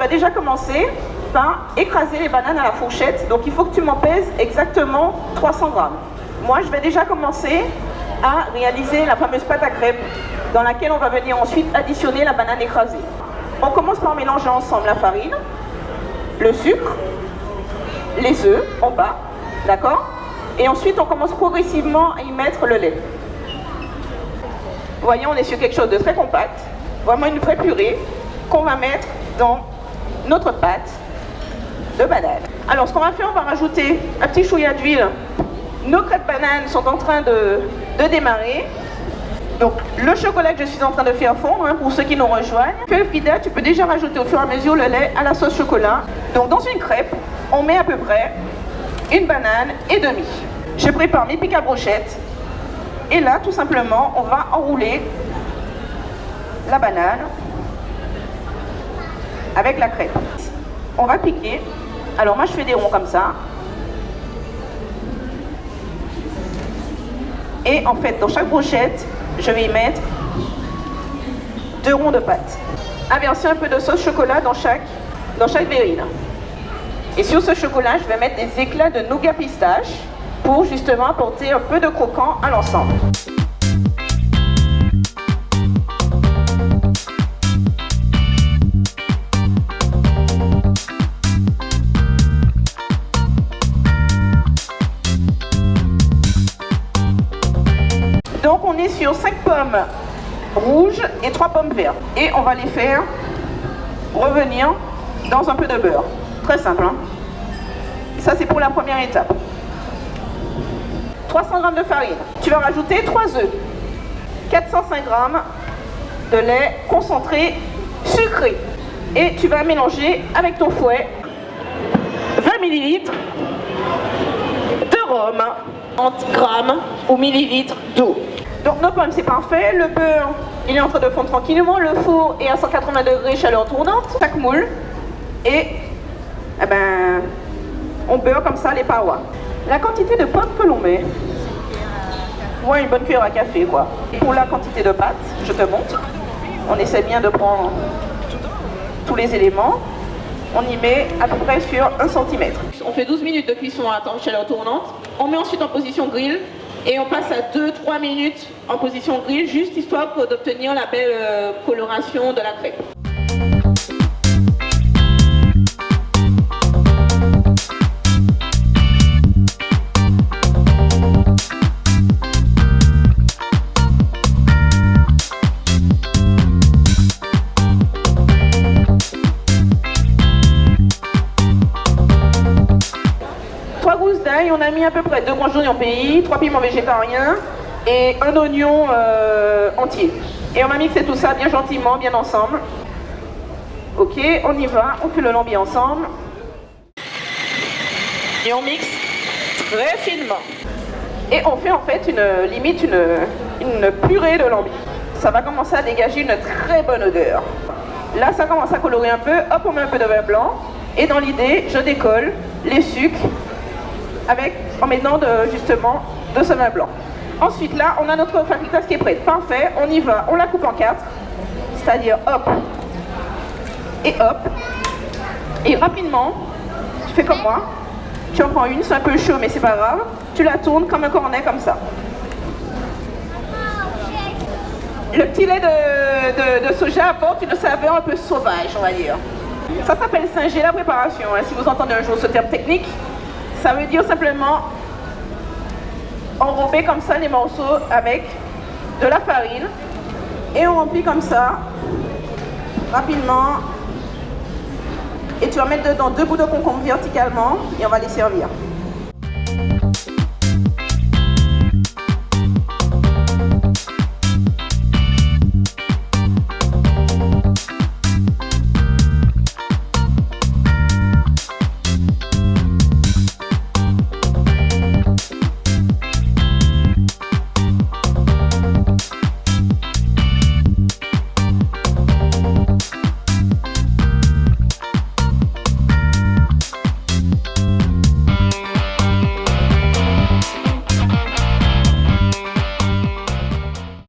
déjà commencer par écraser les bananes à la fourchette. Donc il faut que tu m'en pèses exactement 300 grammes. Moi, je vais déjà commencer à réaliser la fameuse pâte à crêpes dans laquelle on va venir ensuite additionner la banane écrasée. On commence par mélanger ensemble la farine, le sucre, les œufs en bas, d'accord? Et ensuite, on commence progressivement à y mettre le lait. Vous voyez, on est sur quelque chose de très compact, vraiment une vraie purée qu'on va mettre dans notre pâte de banane. Alors, ce qu'on va faire, on va rajouter un petit chouïa d'huile. Nos crêpes bananes sont en train de démarrer. Donc, le chocolat que je suis en train de faire fondre, pour ceux qui nous rejoignent. Frida, tu peux déjà rajouter au fur et à mesure le lait à la sauce chocolat. Donc, dans une crêpe, on met à peu près une banane et demie. Je prépare mes pics à brochettes. Et là, tout simplement, on va enrouler la banane avec la crêpe. On va piquer. Alors, moi, je fais des ronds comme ça. Et en fait, dans chaque brochette, je vais y mettre 2 ronds de pâte. Inverser un peu de sauce chocolat dans chaque verrine. Et sur ce chocolat, je vais mettre des éclats de nougat pistache pour justement apporter un peu de croquant à l'ensemble. Donc on est sur 5 pommes rouges et 3 pommes vertes. Et on va les faire revenir dans un peu de beurre. Très simple, hein? Ça, c'est pour la première étape. 300 g de farine. Tu vas rajouter 3 œufs. 405 g de lait concentré sucré. Et tu vas mélanger avec ton fouet 20 ml de rhum, 30 g ou millilitres d'eau. Donc nos pommes, c'est parfait. Le beurre, il est en train de fondre tranquillement. Le four est à 180 degrés, chaleur tournante. Chaque moule. Et on beurre comme ça les parois. La quantité de pommes que l'on met, une bonne cuillère à café, quoi. Et pour la quantité de pâte, je te montre. On essaie bien de prendre tous les éléments. On y met à peu près sur 1 cm. On fait 12 minutes de cuisson à chaleur tournante. On met ensuite en position grill et on passe à 2-3 minutes en position grill, juste histoire d'obtenir la belle coloration de la crêpe. On a mis à peu près 2 branches d'oignon pays, 3 piments végétariens et un oignon entier. Et on va mixer tout ça bien gentiment, bien ensemble. Ok, on y va, on fait le lambi ensemble. Et on mixe très finement. Et on fait en fait limite une purée de lambi. Ça va commencer à dégager une très bonne odeur. Là, ça commence à colorer un peu. Hop, on met un peu de vin blanc. Et dans l'idée, je décolle les sucres en mettant justement de ce vin blanc. Ensuite là, on a notre fajitas qui est prête. Parfait, on y va, on la coupe en 4. C'est-à-dire hop et hop. Et rapidement, tu fais comme moi. Tu en prends une, c'est un peu chaud mais c'est pas grave. Tu la tournes comme un cornet comme ça. Le petit lait de soja apporte une saveur un peu sauvage, on va dire. Ça s'appelle singer la préparation. Si vous entendez un jour ce terme technique, ça veut dire simplement enrober comme ça les morceaux avec de la farine et on remplit comme ça rapidement et tu vas mettre dedans 2 bouts de concombre verticalement et on va les servir.